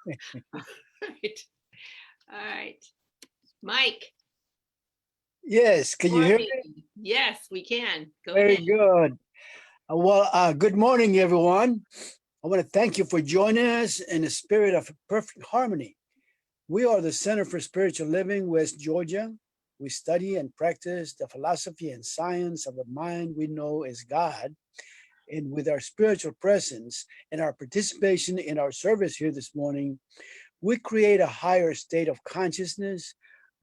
All right. All right. Mike, Yes, can you hear me? morning. Yes, we can. Go Very ahead. good. Good morning, everyone. I want to thank you for joining us in the spirit of perfect harmony. We are the Center for Spiritual Living, West Georgia. We study and practice the philosophy and science of the mind we know as God. And with our spiritual presence and our participation in our service here this morning, we create a higher state of consciousness,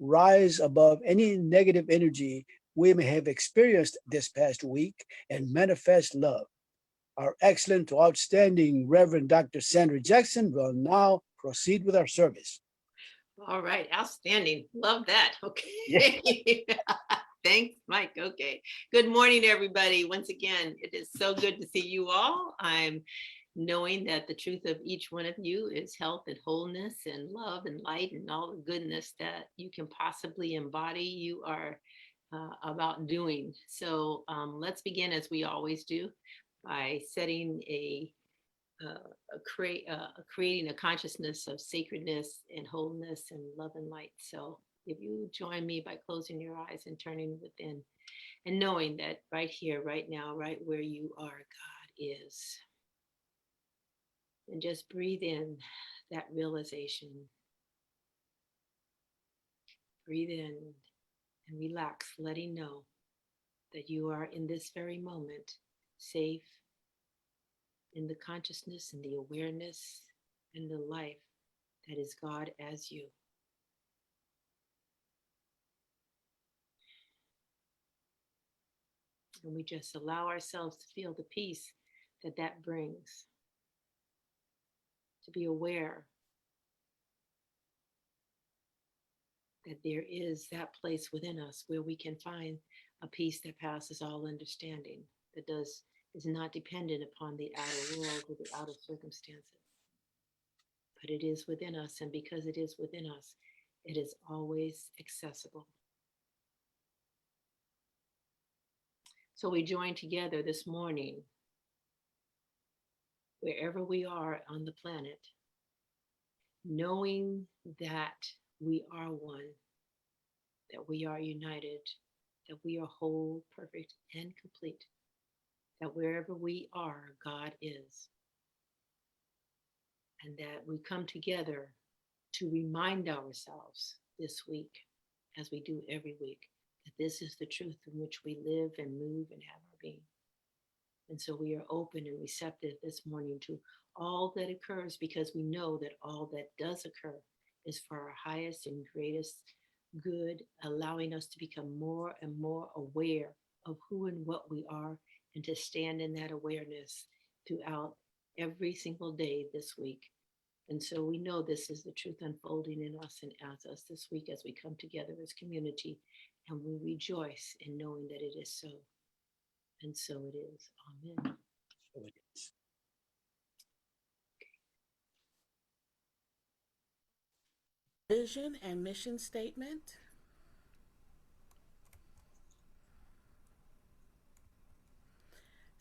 rise above any negative energy we may have experienced this past week, and manifest love. Our excellent to outstanding Reverend Dr. Sandra Jackson will now proceed with our service. All right. Outstanding. Love that. Yeah. Okay. Thanks, Mike. Okay. Good morning, everybody. Once again, it is so good to see you all. I'm knowing that the truth of each one of you is health and wholeness and love and light and all the goodness that you can possibly embody. You are about doing. So let's begin as we always do by setting creating a consciousness of sacredness and wholeness and love and light. So if you join me by closing your eyes and turning within and knowing that right here, right now, right where you are, God is. And just breathe in that realization. Breathe in and relax, letting know that you are in this very moment safe in the consciousness and the awareness and the life that is God as you. And we just allow ourselves to feel the peace that that brings, to be aware that there is that place within us where we can find a peace that passes all understanding, that is not dependent upon the outer world or the outer circumstances. But it is within us, and because it is within us, it is always accessible. So we join together this morning, wherever we are on the planet, knowing that we are one, that we are united, that we are whole, perfect, and complete, that wherever we are, God is, and that we come together to remind ourselves this week, as we do every week, that this is the truth in which we live and move and have our being. And so we are open and receptive this morning to all that occurs, because we know that all that does occur is for our highest and greatest good, allowing us to become more and more aware of who and what we are, and to stand in that awareness throughout every single day this week. And so we know this is the truth unfolding in us and as us this week as we come together as community, and we rejoice in knowing that it is so. And so it is. Amen. So it is. Vision and mission statement.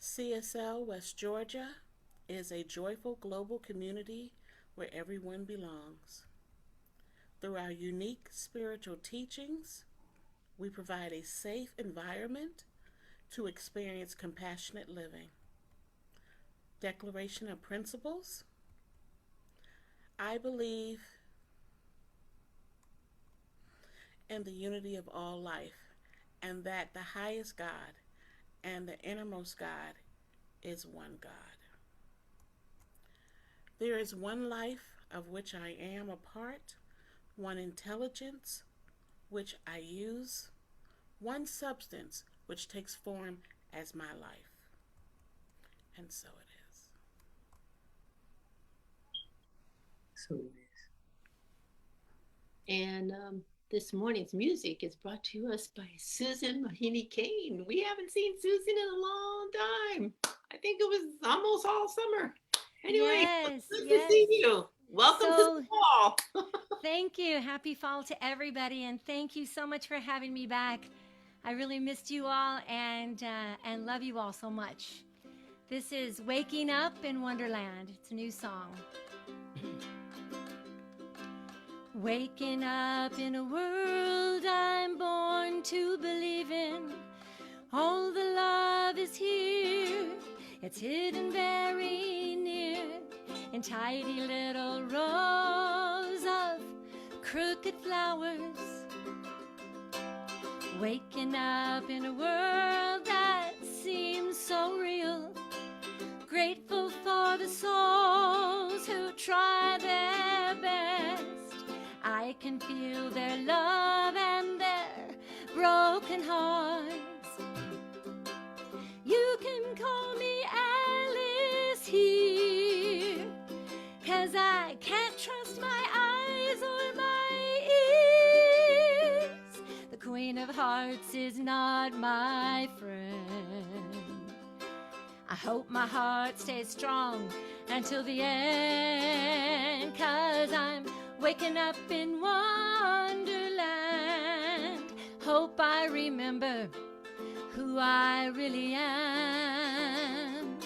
CSL West Georgia is a joyful global community where everyone belongs. Through our unique spiritual teachings, we provide a safe environment to experience compassionate living. Declaration of Principles. I believe in the unity of all life, and that the highest God and the innermost God is one God. There is one life of which I am a part, one intelligence which I use, one substance which takes form as my life. And so it is. So it And this morning's music is brought to us by Susan Mohini Kane. We haven't seen Susan in a long time. I think it was almost all summer. Anyway, Yes, good to yes. see you. Welcome to the So fall. thank you. Happy fall to everybody, and thank you so much for having me back. I really missed you all and love you all so much. This is Waking Up in Wonderland. It's a new song. Waking up in a world I'm born to believe in. All the love is here, it's hidden very near, in tidy little rows of crooked flowers. Waking up in a world that seems so real, grateful for the souls who try their best. I can feel their love and their broken hearts. You can call me Alice here, 'cause I can't trust my eyes or my ears. The Queen of Hearts is not my friend. I hope my heart stays strong until the end, 'cause I'm waking up in Wonderland. Hope I remember who I really am.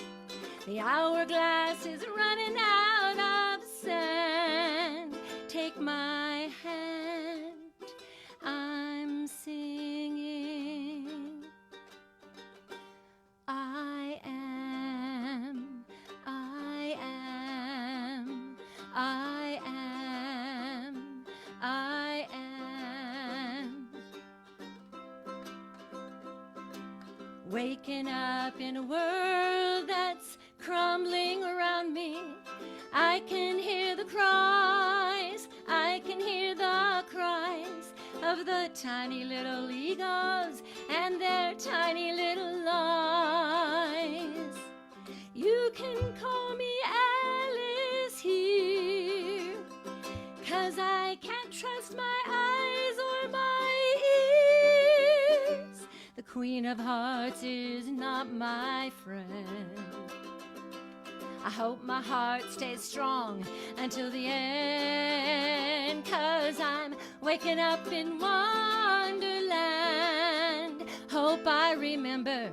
The hourglass is running out of sand. Take my hand, I'm singing. I am, I am, I am, I am. Waking up in a world that's crumbling around me. I can hear the cries, I can hear the cries of the tiny little egos and their tiny little lies. You can call me Alice here, 'cause I can't trust my eyes or my ears. The Queen of Hearts is not my friend. I hope my heart stays strong until the end, 'cause I'm waking up in Wonderland. Hope I remember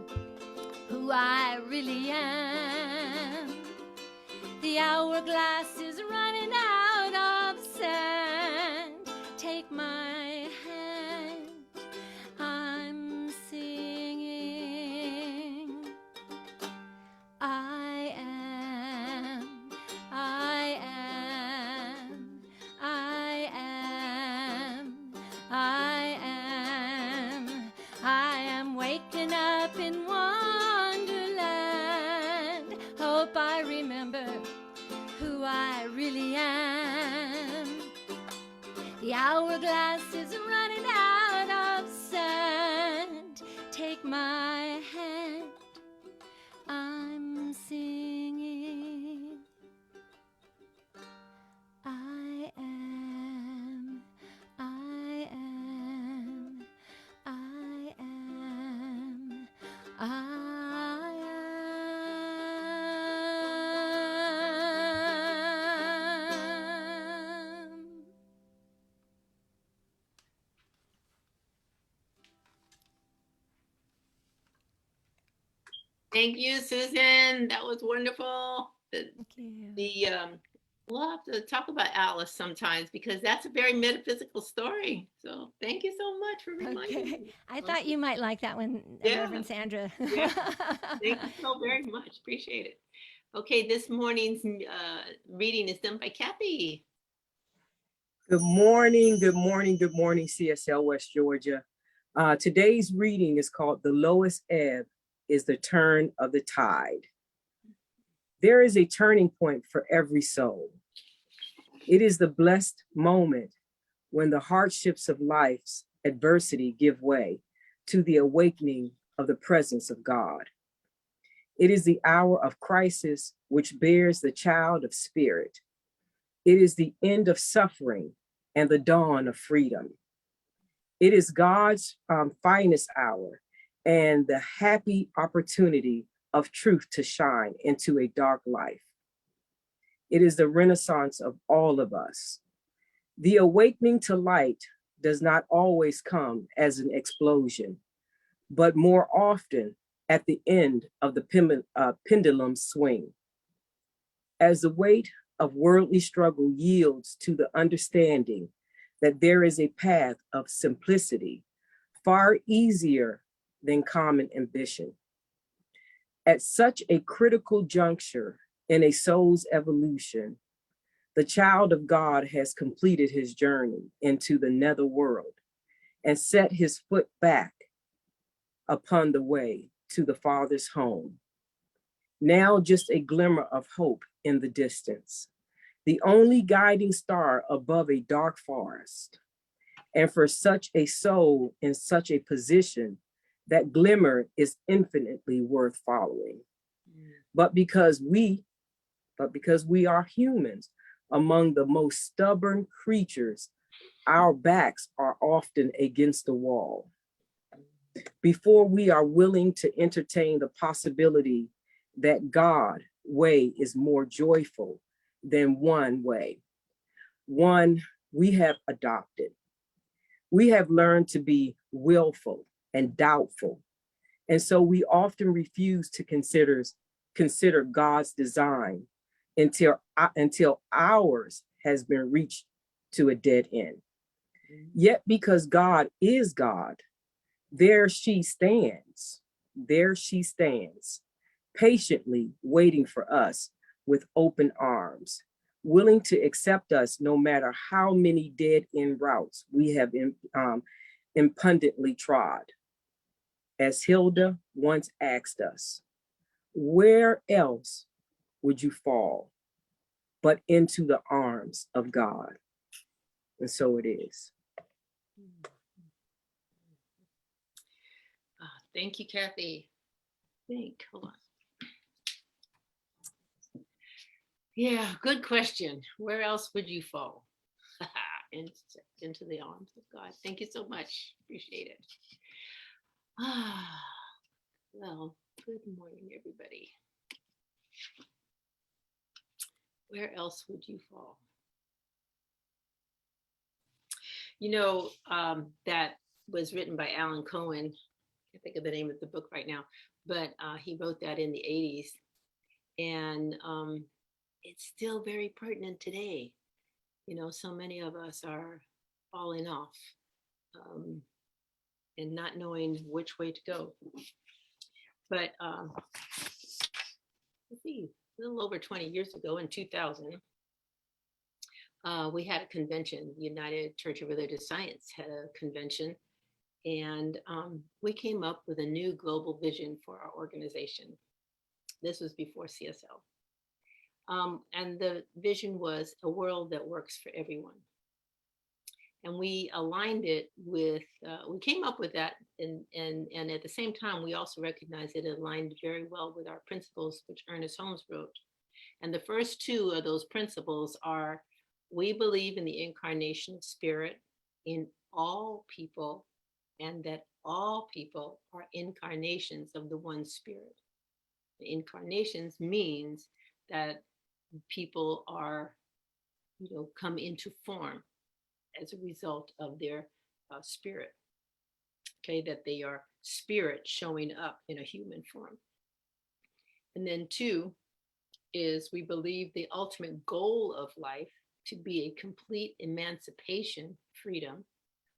who I really am. The hourglass is running out of sand. Take my hand, I'm singing. I am, I am, I am, I am, I am waking up in Wonderland. Hope I remember who I really am. The hourglass is running out of sand. Take my hand, I'm singing. I am, I am, I am, I am. Thank you, Susan. That was wonderful. Thank you. We'll have to talk about Alice sometimes because that's a very metaphysical story. So thank you so much for reminding Okay. me. I thought you might like that one, Yeah. Reverend Sandra. Yeah. Thank you so very much. Appreciate it. Okay, this morning's reading is done by Kathy. Good morning, good morning, good morning, CSL West Georgia. Today's reading is called The Lowest Ebb is the Turn of the Tide. There is a turning point for every soul. It is the blessed moment when the hardships of life's adversity give way to the awakening of the presence of God. It is the hour of crisis which bears the child of spirit. It is the end of suffering and the dawn of freedom. It is God's finest hour and the happy opportunity of truth to shine into a dark life. It is the renaissance of all of us. The awakening to light does not always come as an explosion, but more often at the end of the pendulum swing. As the weight of worldly struggle yields to the understanding that there is a path of simplicity far easier than common ambition. At such a critical juncture in a soul's evolution, the child of God has completed his journey into the netherworld and set his foot back upon the way to the Father's home. Now just a glimmer of hope in the distance, the only guiding star above a dark forest. And for such a soul in such a position, that glimmer is infinitely worth following. But because we are humans, among the most stubborn creatures, our backs are often against the wall. Before we are willing to entertain the possibility that God's way is more joyful than one way, one we have adopted. We have learned to be willful and doubtful. And so we often refuse to consider God's design until ours has been reached to a dead end. Yet because God is God, there she stands, patiently waiting for us with open arms, willing to accept us no matter how many dead-end routes we have impudently trod. As Hilda once asked us, where else would you fall but into the arms of God? And so it is. Thank you, Kathy. Hold on. Yeah, good question. Where else would you fall? Into the arms of God. Thank you so much. Appreciate it. Well, good morning, everybody. Where else would you fall? You know, that was written by Alan Cohen. I can't think of the name of the book right now, but he wrote that in the 80s. And it's still very pertinent today. You know, so many of us are falling off and not knowing which way to go. But let's see, a little over 20 years ago in 2000, we had a convention. United Church of Religious Science had a convention, and we came up with a new global vision for our organization. This was before CSL. And the vision was a world that works for everyone. And we aligned it with, we came up with that, and at the same time, we also recognized it aligned very well with our principles, which Ernest Holmes wrote. And the first two of those principles are, we believe in the incarnation of spirit in all people, and that all people are incarnations of the one spirit. The incarnations means that people are, come into form as a result of their spirit. Okay, that they are spirit showing up in a human form. And then two is, we believe the ultimate goal of life to be a complete emancipation, freedom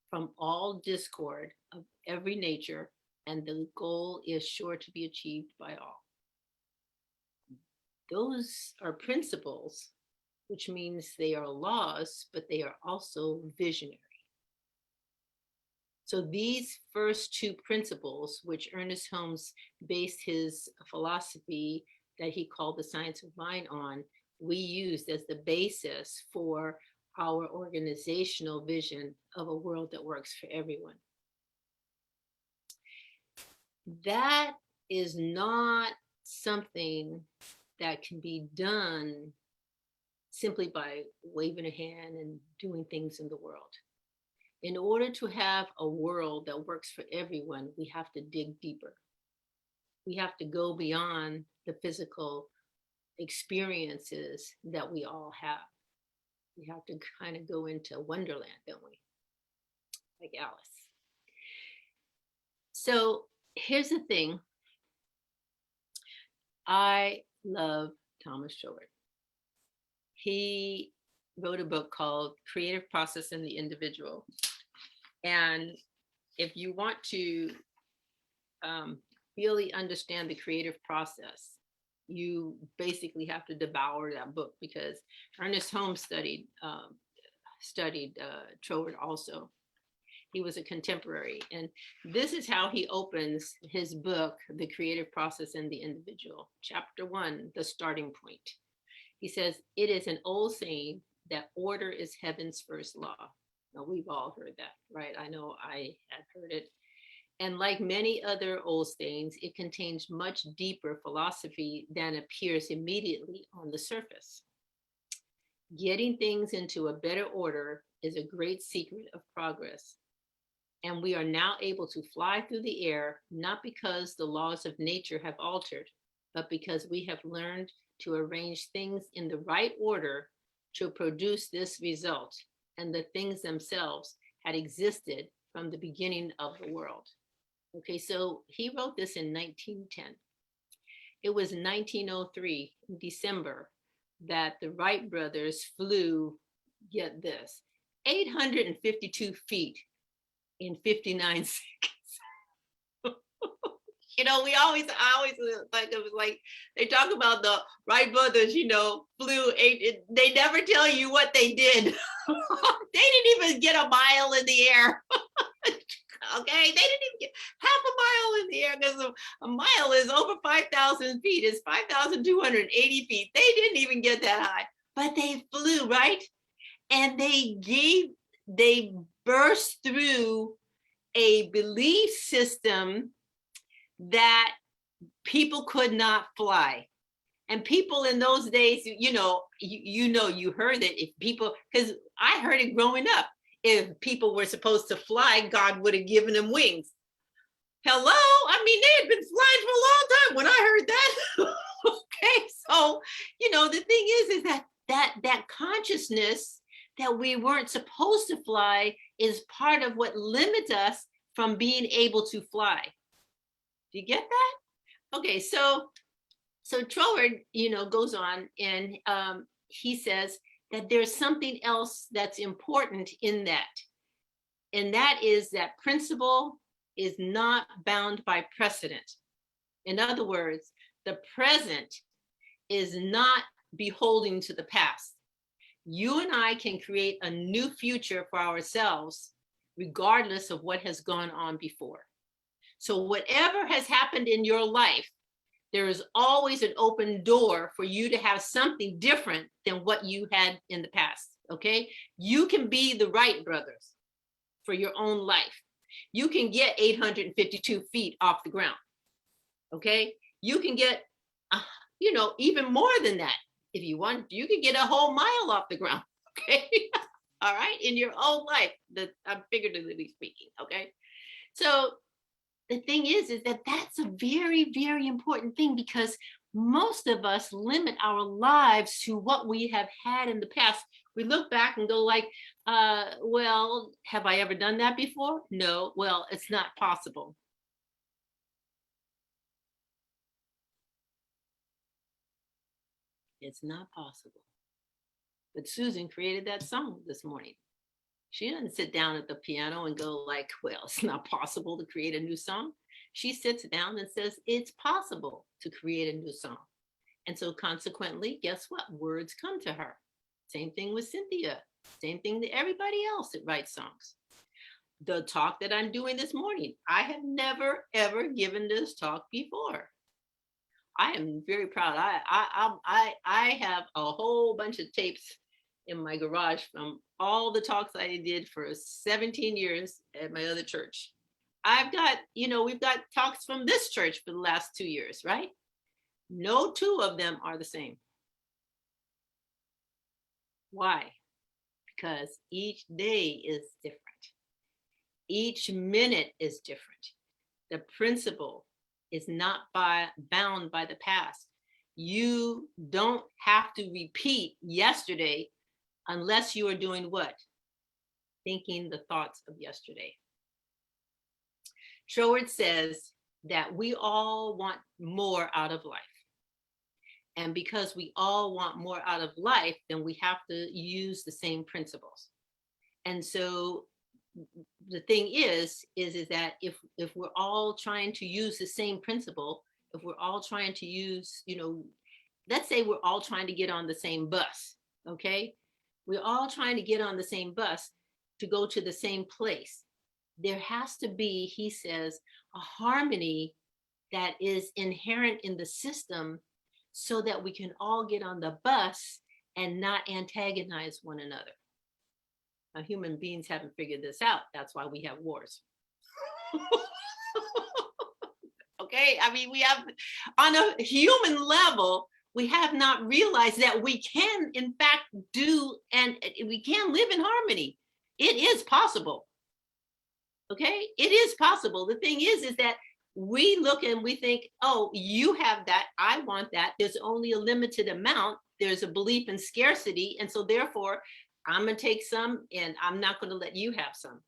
from all discord of every nature, and the goal is sure to be achieved by all. Those are principles, which means they are laws, but they are also visionary. So these first two principles, which Ernest Holmes based his philosophy that he called the science of mind on, we used as the basis for our organizational vision of a world that works for everyone. That is not something that can be done simply by waving a hand and doing things in the world. In order to have a world that works for everyone, we have to dig deeper. We have to go beyond the physical experiences that we all have. We have to kind of go into Wonderland, don't we? Like Alice. So here's the thing. I love Thomas Short. He wrote a book called Creative Process in the Individual. And if you want to really understand the creative process, you basically have to devour that book, because Ernest Holmes studied Troward also. He was a contemporary, and this is how he opens his book, The Creative Process in the Individual. Chapter 1, the starting point. He says, it is an old saying that order is heaven's first law. Now, we've all heard that, right? I know I had heard it. And like many other old sayings, it contains much deeper philosophy than appears immediately on the surface. Getting things into a better order is a great secret of progress. And we are now able to fly through the air, not because the laws of nature have altered, but because we have learned to arrange things in the right order to produce this result. And the things themselves had existed from the beginning of the world. Okay, so he wrote this in 1910. It was 1903, in December, that the Wright brothers flew, get this, 852 feet in 59 seconds. You know, I always like, it was like, they talk about the Wright brothers, you know, flew they never tell you what they did. They didn't even get a mile in the air. Okay, they didn't even get half a mile in the air, because a mile is over 5,000 feet. It's 5,280 feet. They didn't even get that high, but they flew, right? And they burst through a belief system that people could not fly. And people in those days, you heard it. If people, because I heard it growing up, if people were supposed to fly, God would have given them wings. Hello, I mean, they had been flying for a long time when I heard that. Okay, so the thing is that consciousness that we weren't supposed to fly is part of what limits us from being able to fly. Do you get that? Okay, so Troward, goes on, and he says that there's something else that's important in that. And that is that principle is not bound by precedent. In other words, the present is not beholden to the past. You and I can create a new future for ourselves, regardless of what has gone on before. So whatever has happened in your life, there is always an open door for you to have something different than what you had in the past, okay? You can be the Wright brothers for your own life. You can get 852 feet off the ground, okay? You can get, even more than that. If you want, you can get a whole mile off the ground, okay? All right, in your own life, I'm figuratively speaking, okay? So the thing is that that's a very, very important thing, because most of us limit our lives to what we have had in the past. We look back and go like, well, have I ever done that before? No, well, it's not possible. It's not possible. But Susan created that song this morning. She doesn't sit down at the piano and go like, well, it's not possible to create a new song. She sits down and says, it's possible to create a new song. And so consequently, guess what? Words come to her. Same thing with Cynthia. Same thing to everybody else that writes songs. The talk that I'm doing this morning, I have never, ever given this talk before. I am very proud. I have a whole bunch of tapes in my garage from all the talks I did for 17 years at my other church. I've got, we've got talks from this church for the last 2 years, right? No two of them are the same. Why? Because each day is different. Each minute is different. The principle is not bound by the past. You don't have to repeat yesterday unless you are doing what? Thinking the thoughts of yesterday. Troward says that we all want more out of life. And because we all want more out of life, then we have to use the same principles. And so the thing is that if we're all trying to use the same principle, if we're all trying to use, let's say we're all trying to get on the same bus, okay? We're all trying to get on the same bus to go to the same place. There has to be, he says, a harmony that is inherent in the system so that we can all get on the bus and not antagonize one another. Now, human beings haven't figured this out. That's why we have wars. Okay, I mean, we have, on a human level, we have not realized that we can, in fact, do, and we can live in harmony. It is possible. Okay, it is possible. The thing is that we look and we think, oh, you have that, I want that. There's only a limited amount. There's a belief in scarcity. And so therefore, I'm gonna take some and I'm not gonna let you have some.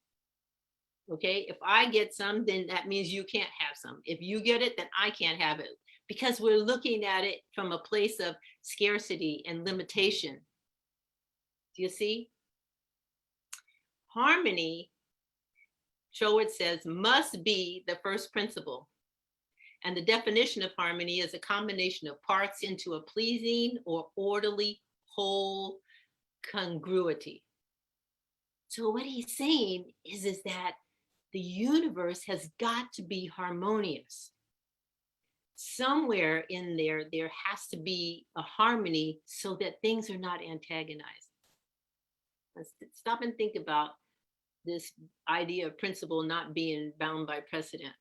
Okay, if I get some, then that means you can't have some. If you get it, then I can't have it. Because we're looking at it from a place of scarcity and limitation. Do you see? Harmony, Showard says, must be the first principle. And the definition of harmony is a combination of parts into a pleasing or orderly whole congruity. So what he's saying is that the universe has got to be harmonious. Somewhere in there has to be a harmony so that things are not antagonized. Let's stop and think about this idea of principle not being bound by precedent.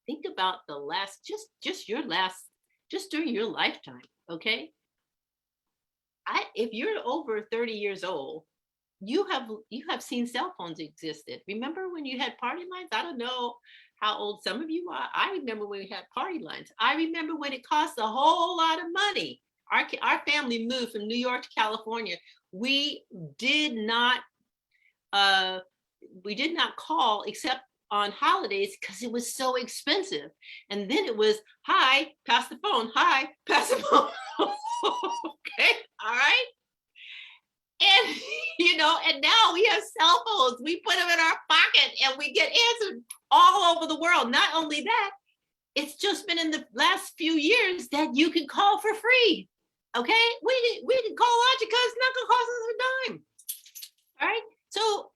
Think about the last, just during your lifetime, okay? If you're over 30 years old, you have seen cell phones existed. Remember when you had party lines? I don't know how old some of you are. I remember when we had party lines. I remember when it cost a whole lot of money. Our family moved from New York to California. We did not call except on holidays because it was so expensive. And then it was, hi, pass the phone. Hi, pass the phone. Okay, all right. And, and now we have cell phones. We put them in our pocket and we get answered all over the world. Not only that, it's just been in the last few years that you can call for free. Okay, we can call out because it's not gonna cost us a dime. All right, so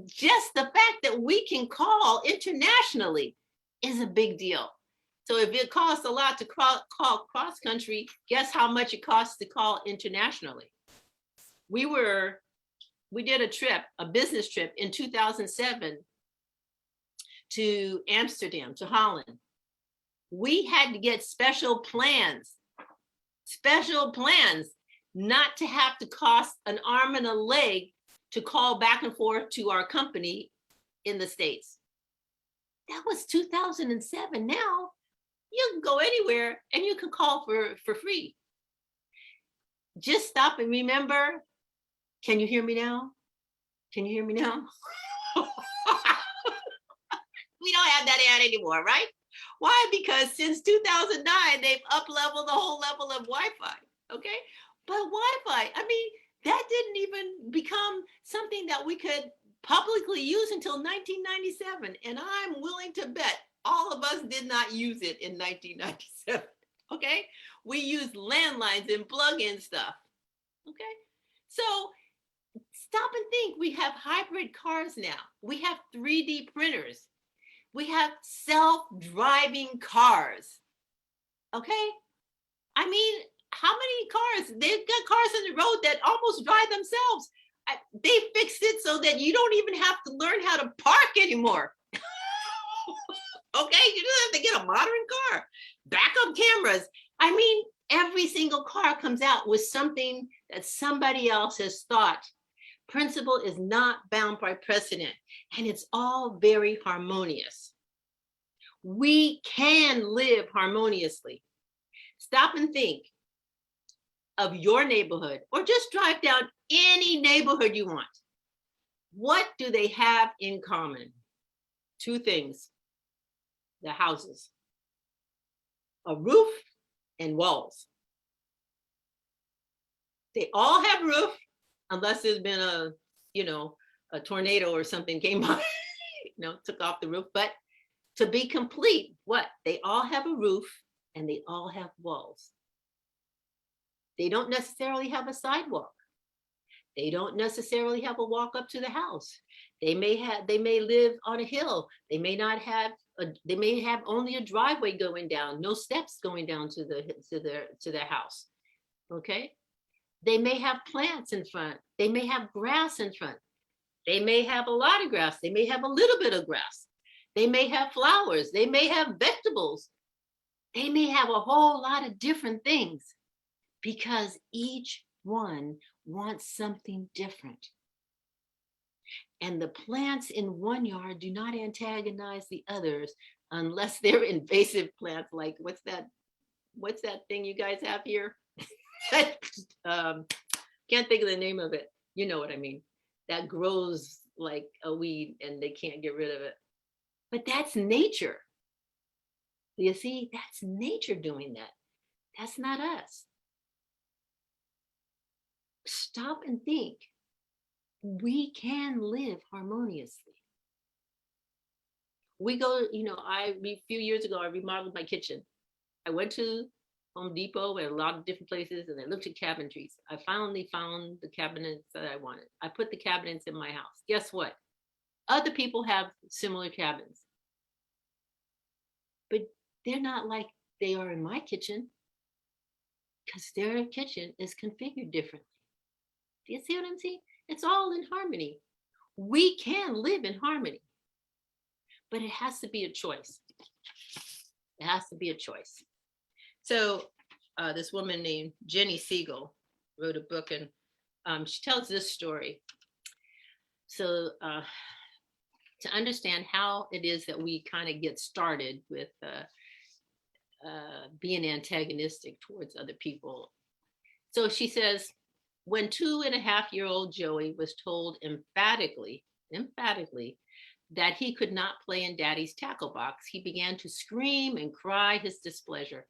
just the fact that we can call internationally is a big deal. So if it costs a lot to call cross country, guess how much it costs to call internationally? We did a business trip in 2007 to Amsterdam, to Holland. We had to get special plans not to have to cost an arm and a leg to call back and forth to our company in the States. That was 2007. Now you can go anywhere and you can call for free. Just stop and remember. Can you hear me now? Can you hear me now? We don't have that ad anymore, right? Why? Because since 2009, they've up-leveled the whole level of Wi-Fi, okay? But Wi-Fi, I mean, that didn't even become something that we could publicly use until 1997. And I'm willing to bet all of us did not use it in 1997, okay? We used landlines and plug-in stuff, okay? So stop and think, we have hybrid cars now. We have 3D printers. We have self-driving cars, okay? I mean, how many cars? They've got cars on the road that almost drive themselves. They fixed it so that you don't even have to learn how to park anymore. Okay, you don't have to get a modern car. Backup cameras. I mean, every single car comes out with something that somebody else has thought. Principle is not bound by precedent, and it's all very harmonious. We can live harmoniously. Stop and think of your neighborhood, or just drive down any neighborhood you want. What do they have in common? Two things: the houses, a roof, and walls. They all have roof, unless there's been a, you know, a tornado or something came by, you know, took off the roof. But to be complete, what? They all have a roof and they all have walls. They don't necessarily have a sidewalk. They don't necessarily have a walk up to the house. They may live on a hill. They may not have they may have only a driveway going down, no steps going down to their house. Okay? They may have plants in front. They may have grass in front. They may have a lot of grass. They may have a little bit of grass. They may have flowers. They may have vegetables. They may have a whole lot of different things, because each one wants something different. And the plants in one yard do not antagonize the others unless they're invasive plants. Like what's that thing you guys have here? Can't think of the name of it. You know what I mean? That grows like a weed and they can't get rid of it. But that's nature. You see, that's nature doing that. That's not us. Stop and think. We can live harmoniously. We go, you know, a few years ago, I remodeled my kitchen. I went to Home Depot and a lot of different places, and I looked at cabinetries. I finally found the cabinets that I wanted. I put the cabinets in my house. Guess what? Other people have similar cabins, but they're not like they are in my kitchen, because their kitchen is configured differently. Do you see what I'm saying? It's all in harmony. We can live in harmony, but it has to be a choice. It has to be a choice. So this woman named Jenny Siegel wrote a book, and she tells this story. So to understand how it is that we kind of get started with being antagonistic towards other people. So she says, when 2.5-year-old Joey was told emphatically that he could not play in Daddy's tackle box, he began to scream and cry his displeasure.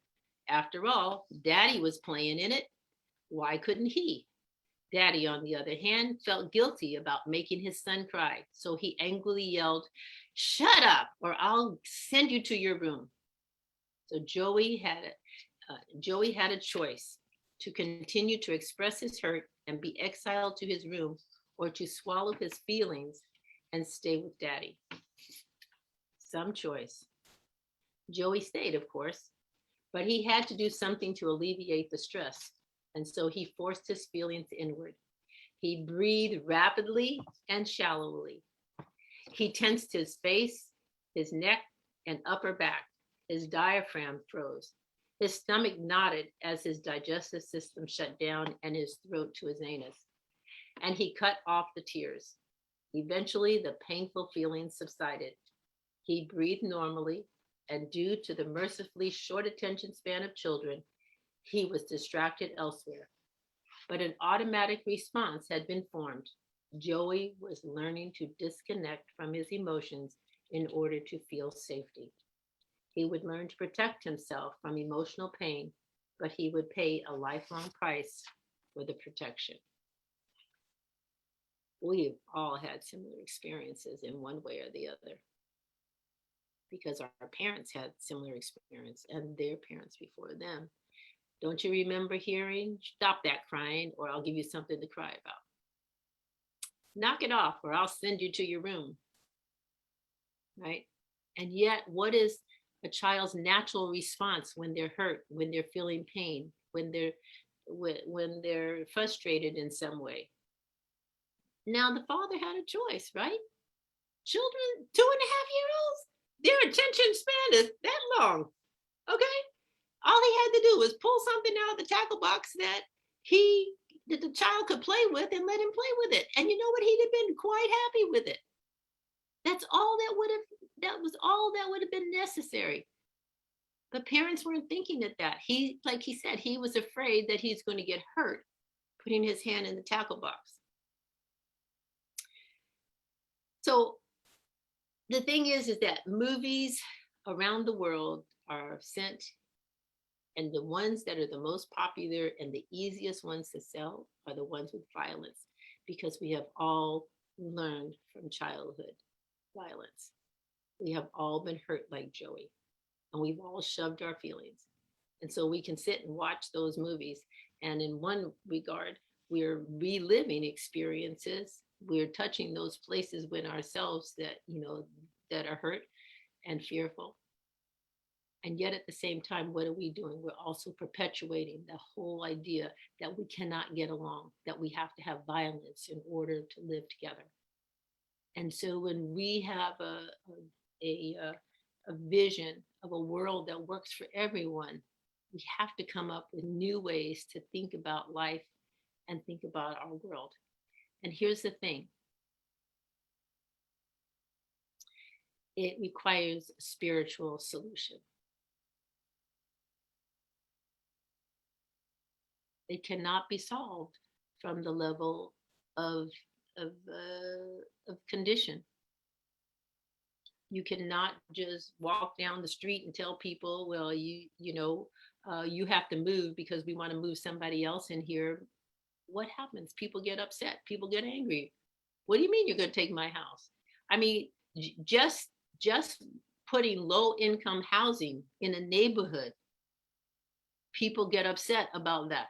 After all, Daddy was playing in it. Why couldn't he? Daddy, on the other hand, felt guilty about making his son cry, so he angrily yelled, "Shut up, or I'll send you to your room." So Joey had a choice: to continue to express his hurt and be exiled to his room, or to swallow his feelings and stay with Daddy. Some choice. Joey stayed, of course, but he had to do something to alleviate the stress, and so he forced his feelings inward. He breathed rapidly and shallowly. He tensed his face, his neck, and upper back. His diaphragm froze. His stomach knotted as his digestive system shut down and his throat to his anus. And he cut off the tears. Eventually, the painful feelings subsided. He breathed normally, and due to the mercifully short attention span of children, he was distracted elsewhere. But an automatic response had been formed. Joey was learning to disconnect from his emotions in order to feel safety. He would learn to protect himself from emotional pain, but he would pay a lifelong price for the protection. We've all had similar experiences in one way or the other, because our parents had similar experience and their parents before them. Don't you remember hearing, "Stop that crying, or I'll give you something to cry about. Knock it off, or I'll send you to your room." Right? And yet, what is a child's natural response when they're hurt, when they're feeling pain, when they're frustrated in some way? Now, the father had a choice, right? Children, 2.5-year-olds, their attention span is that long. Okay? All he had to do was pull something out of the tackle box that the child could play with, and let him play with it. And you know what? He'd have been quite happy with it. That was all that would have been necessary. But parents weren't thinking of that. Like he said, he was afraid that he's going to get hurt putting his hand in the tackle box. So the thing is that movies around the world are sent And the ones that are the most popular and the easiest ones to sell are the ones with violence, because we have all learned from childhood violence. We have all been hurt like Joey, and we've all shoved our feelings. And so we can sit and watch those movies. And in one regard, we're reliving experiences. We're touching those places within ourselves that, that are hurt and fearful. And yet at the same time, what are we doing? We're also perpetuating the whole idea that we cannot get along, that we have to have violence in order to live together. And so when we have a vision of a world that works for everyone, we have to come up with new ways to think about life and think about our world. And here's the thing. It requires a spiritual solution. It cannot be solved from the level of condition. You cannot just walk down the street and tell people, well, you have to move because we want to move somebody else in here. What happens? People get upset. People get angry. What do you mean you're going to take my house? I mean, just putting low income housing in a neighborhood, people get upset about that.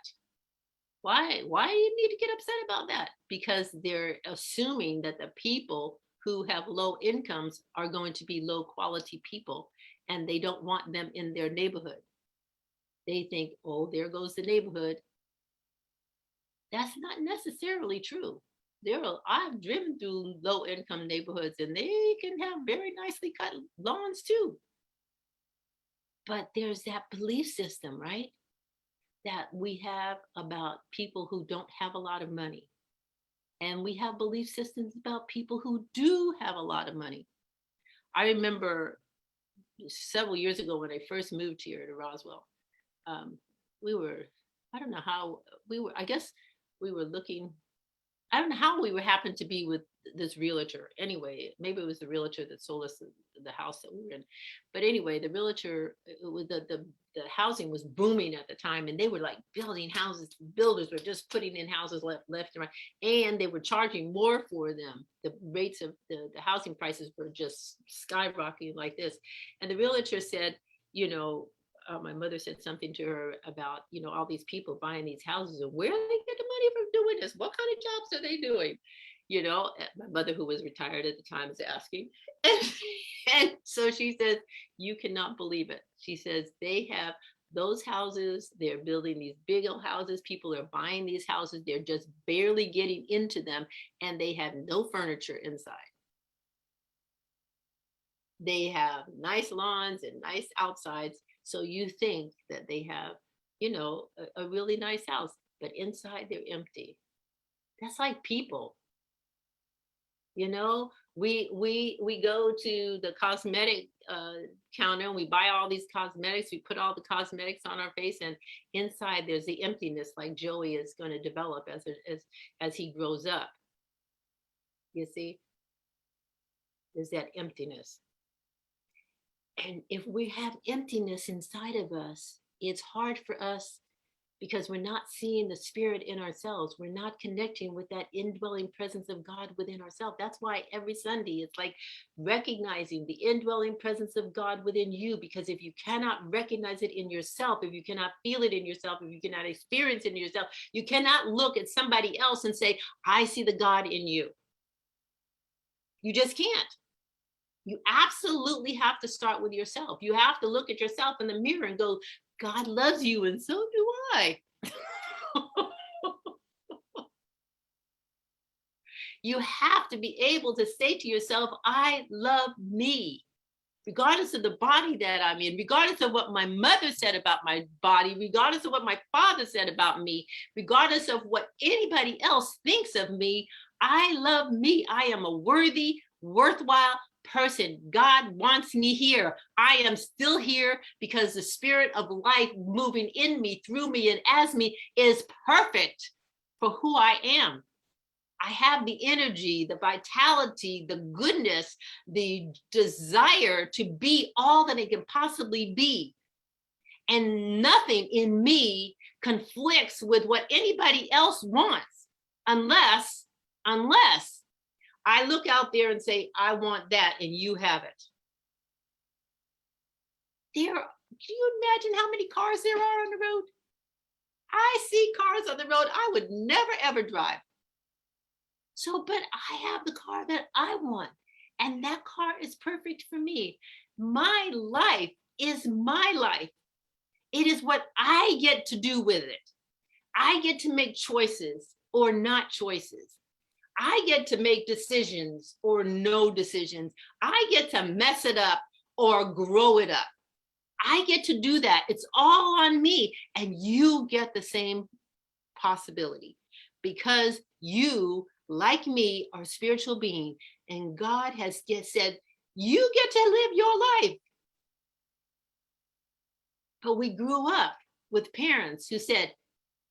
Why do you need to get upset about that? Because they're assuming that the people who have low incomes are going to be low quality people, and they don't want them in their neighborhood. They think, oh, there goes the neighborhood. That's not necessarily true. I've driven through low income neighborhoods, and they can have very nicely cut lawns too. But there's that belief system, right? That we have about people who don't have a lot of money. And we have belief systems about people who do have a lot of money. I remember several years ago when I first moved here to Roswell, I don't know how we happened to be with this realtor. Anyway, maybe it was the realtor that sold us the house that we were in. But anyway, the realtor, the housing was booming at the time, and they were like building houses. Builders were just putting in houses left and right, and they were charging more for them. The rates of the housing prices were just skyrocketing like this. And the realtor said, my mother said something to her about, all these people buying these houses, and where do they get the money from doing this? What kind of jobs are they doing? My mother, who was retired at the time, is asking. And so she says, you cannot believe it. She says, they have those houses. They're building these big old houses. People are buying these houses. They're just barely getting into them, and they have no furniture inside. They have nice lawns and nice outsides. So you think that they have, a really nice house, but inside they're empty. That's like people. We go to the cosmetic counter and we buy all these cosmetics. We put all the cosmetics on our face, and inside there's the emptiness, like Joey is going to develop as he grows up. You see, there's that emptiness. And if we have emptiness inside of us, it's hard for us because we're not seeing the spirit in ourselves. We're not connecting with that indwelling presence of God within ourselves. That's why every Sunday it's like recognizing the indwelling presence of God within you, because if you cannot recognize it in yourself, if you cannot feel it in yourself, if you cannot experience it in yourself, you cannot look at somebody else and say, I see the God in you. You just can't. You absolutely have to start with yourself. You have to look at yourself in the mirror and go, God loves you, and so do I. You have to be able to say to yourself, I love me, regardless of the body that I'm in, regardless of what my mother said about my body, regardless of what my father said about me, regardless of what anybody else thinks of me. I love me. I am a worthy, worthwhile person. God wants me here. I am still here because the spirit of life moving in me, through me, and as me is perfect for who I am. I have the energy, the vitality, the goodness, the desire to be all that I can possibly be. And nothing in me conflicts with what anybody else wants, unless I look out there and say, I want that, and you have it. Can you imagine how many cars there are on the road? I see cars on the road I would never ever drive. So, but I have the car that I want, and that car is perfect for me. My life is my life. It is what I get to do with it. I get to make choices or not choices. I get to make decisions or no decisions. I get to mess it up or grow it up. I get to do that. It's all on me. And you get the same possibility because you, like me, are a spiritual being. And God has said, you get to live your life. But we grew up with parents who said,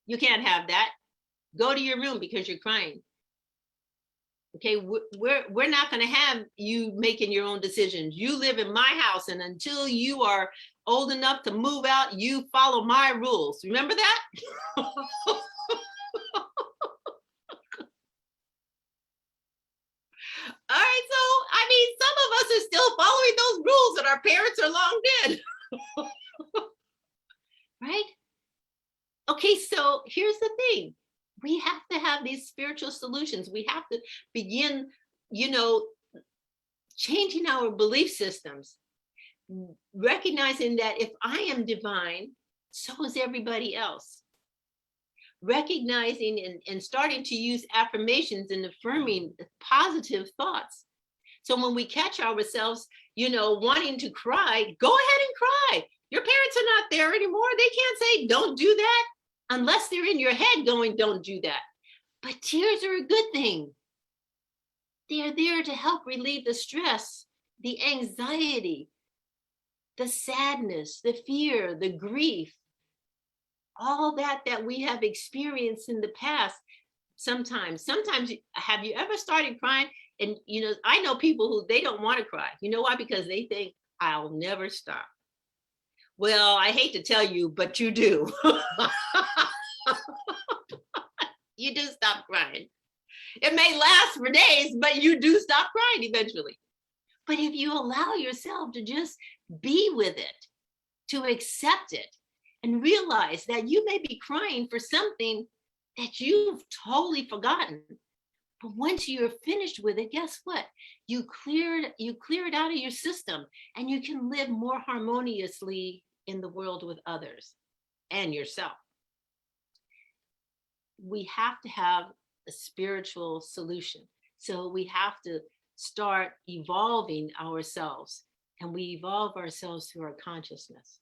you can't have that. Go to your room because you're crying. Okay, we're not going to have you making your own decisions. You live in my house, and until you are old enough to move out, you follow my rules. Remember that? All right, so I mean, some of us are still following those rules, and our parents are long dead. Right? Okay, so here's the thing. We have to have these spiritual solutions. We have to begin, changing our belief systems, recognizing that if I am divine, so is everybody else. Recognizing and starting to use affirmations and affirming positive thoughts. So when we catch ourselves, wanting to cry, go ahead and cry. Your parents are not there anymore. They can't say, don't do that. Unless they're in your head going, don't do that. But tears are a good thing. They are there to help relieve the stress, the anxiety, the sadness, the fear, the grief, all that we have experienced in the past. Sometimes, have you ever started crying? And, I know people who they don't want to cry. You know why? Because they think, I'll never stop. Well, I hate to tell you, but you do. You do stop crying. It may last for days, but you do stop crying eventually. But if you allow yourself to just be with it, to accept it, and realize that you may be crying for something that you've totally forgotten. But once you're finished with it, guess what? You clear it out of your system, and you can live more harmoniously in the world with others and yourself. We have to have a spiritual solution. So we have to start evolving ourselves, and we evolve ourselves through our consciousness.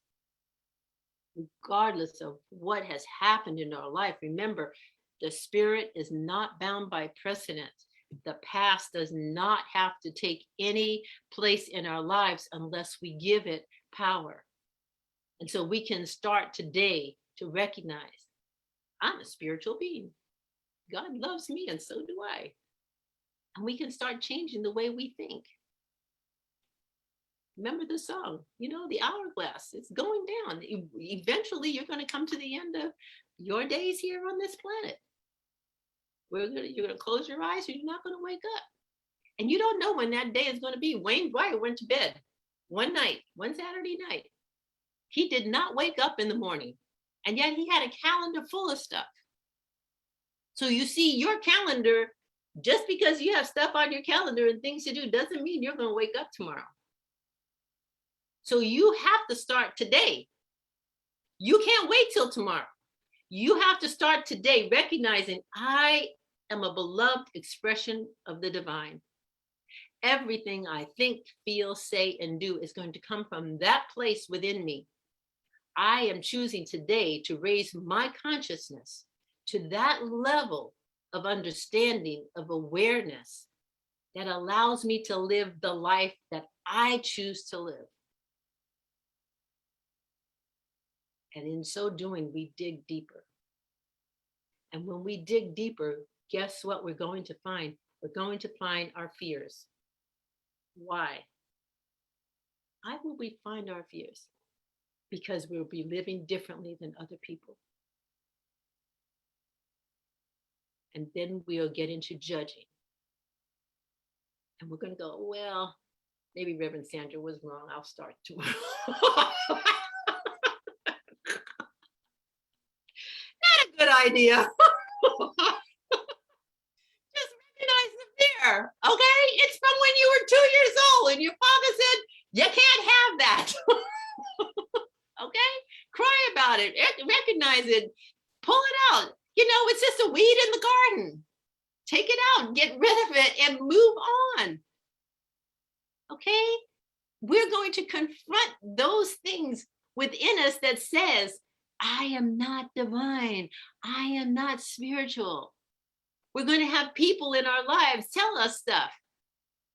Regardless of what has happened in our life, remember, the spirit is not bound by precedent. The past does not have to take any place in our lives unless we give it power. And so we can start today to recognize, I'm a spiritual being. God loves me, and so do I. And we can start changing the way we think. Remember the song, the hourglass, it's going down. Eventually, you're going to come to the end of your days here on this planet. You're going to close your eyes, or you're not going to wake up. And you don't know when that day is going to be. Wayne Dwyer went to bed one Saturday night. He did not wake up in the morning, and yet he had a calendar full of stuff. So you see, your calendar, just because you have stuff on your calendar and things to do, doesn't mean you're going to wake up tomorrow. So you have to start today. You can't wait till tomorrow. You have to start today recognizing I am a beloved expression of the divine. Everything I think, feel, say, and do is going to come from that place within me. I am choosing today to raise my consciousness to that level of understanding, of awareness that allows me to live the life that I choose to live. And in so doing, we dig deeper. And when we dig deeper, guess what we're going to find? We're going to find our fears. Why? Why will we find our fears? because we'll be living differently than other people. And then we'll get into judging. And we're going to go, well, maybe Reverend Sandra was wrong. I'll start tomorrow. Not a good idea. Just recognize the fear, okay? It's from when you were 2 years old and your father said, you can't have that. Okay? Cry about it. Recognize it. Pull it out. You know, it's just a weed in the garden. Take it out, get rid of it, and move on. Okay? We're going to confront those things within us that says, I am not divine. I am not spiritual. We're going to have people in our lives tell us stuff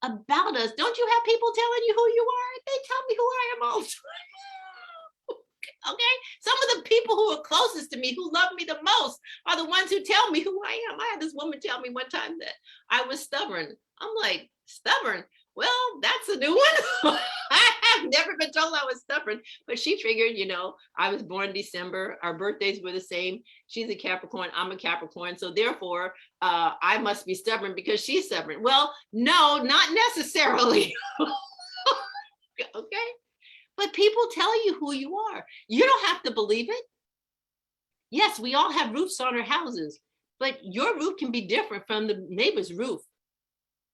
about us. Don't you have people telling you who you are? They tell me who I am all the time. Okay? Some of the people who are closest to me, who love me the most, are the ones who tell me who I am. I had this woman tell me one time that I was stubborn. I'm like, stubborn? Well, that's a new one. I have never been told I was stubborn, but she figured, you know, I was born December. Our birthdays were the same. She's a Capricorn. I'm a Capricorn. So therefore, I must be stubborn because she's stubborn. Well, no, not necessarily. Okay. But people tell you who you are. You don't have to believe it. Yes, we all have roofs on our houses, but your roof can be different from the neighbor's roof.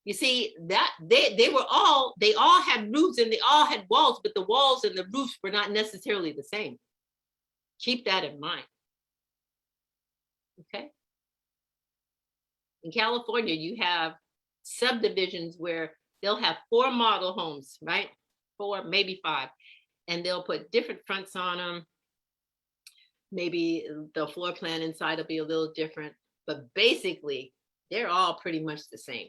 You see, that they all had roofs and they all had walls, but the walls and the roofs were not necessarily the same. Keep that in mind. Okay. In California, you have subdivisions where they'll have 4 model homes, right? 4, maybe 5. And they'll put different fronts on them. Maybe the floor plan inside will be a little different, but basically they're all pretty much the same.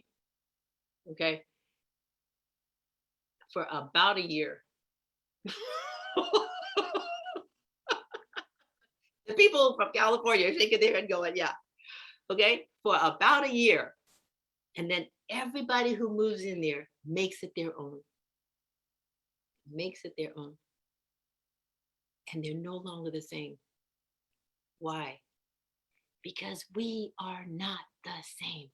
Okay. For about a year. The people from California are shaking their head going, yeah. Okay. For about a year. And then everybody who moves in there makes it their own. Makes it their own. And they're no longer the same. Why? Because we are not the same.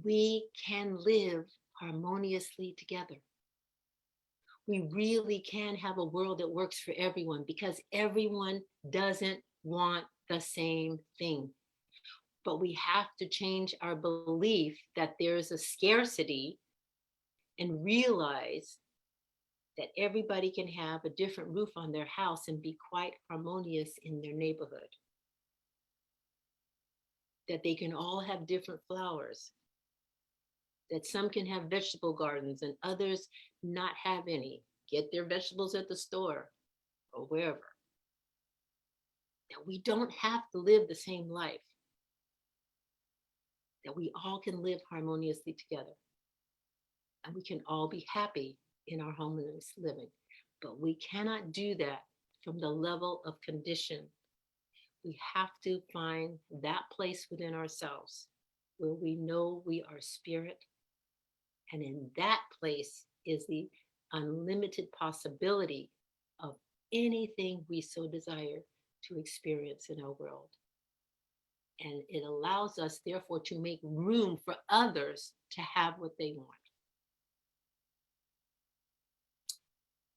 We can live harmoniously together. We really can have a world that works for everyone because everyone doesn't want the same thing. But we have to change our belief that there's a scarcity and realize that everybody can have a different roof on their house and be quite harmonious in their neighborhood. That they can all have different flowers. That some can have vegetable gardens and others not have any. Get their vegetables at the store or wherever. That we don't have to live the same life. That we all can live harmoniously together. And we can all be happy in our harmonious living. But we cannot do that from the level of condition. We have to find that place within ourselves where we know we are spirit. And in that place is the unlimited possibility of anything we so desire to experience in our world. And it allows us, therefore, to make room for others to have what they want.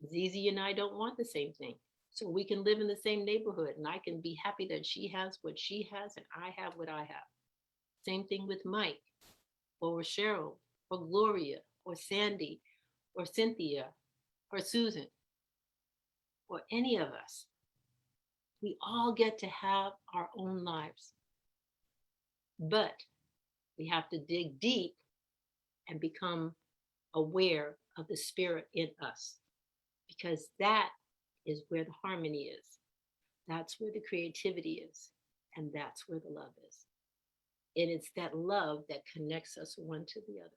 Zizi and I don't want the same thing. So we can live in the same neighborhood and I can be happy that she has what she has and I have what I have. Same thing with Mike or Cheryl or Gloria or Sandy or Cynthia or Susan or any of us. We all get to have our own lives. But we have to dig deep and become aware of the spirit in us, because that is where the harmony is. That's where the creativity is. And that's where the love is. And it's that love that connects us one to the other,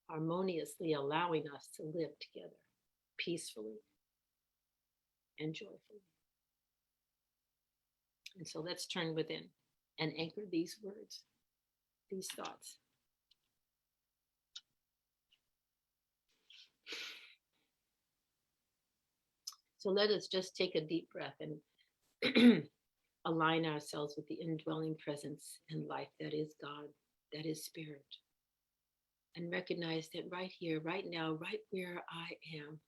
harmoniously allowing us to live together peacefully and joyfully. And so let's turn within and anchor these words, these thoughts. So let us just take a deep breath and align ourselves with the indwelling presence and life that is God, that is Spirit. And recognize that right here, right now, right where I am,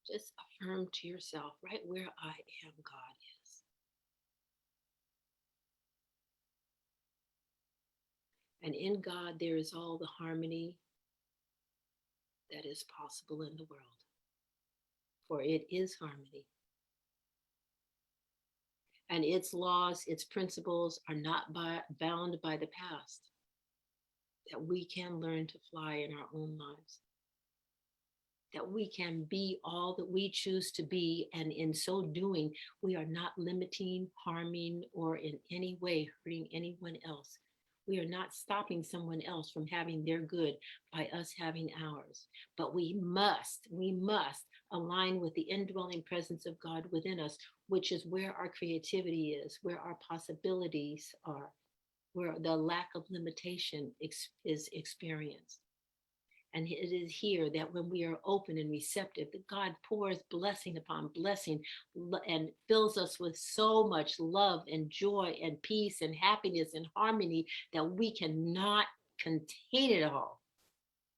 just affirm to yourself, right where I am, God is. And in God, there is all the harmony that is possible in the world. For it is harmony. And its laws, its principles are not bound by the past, that we can learn to fly in our own lives, that we can be all that we choose to be, and in so doing, we are not limiting, harming, or in any way hurting anyone else. We are not stopping someone else from having their good by us having ours. But we must align with the indwelling presence of God within us, which is where our creativity is, where our possibilities are, where the lack of limitation is experienced. And it is here that when we are open and receptive, that God pours blessing upon blessing and fills us with so much love and joy and peace and happiness and harmony that we cannot contain it all.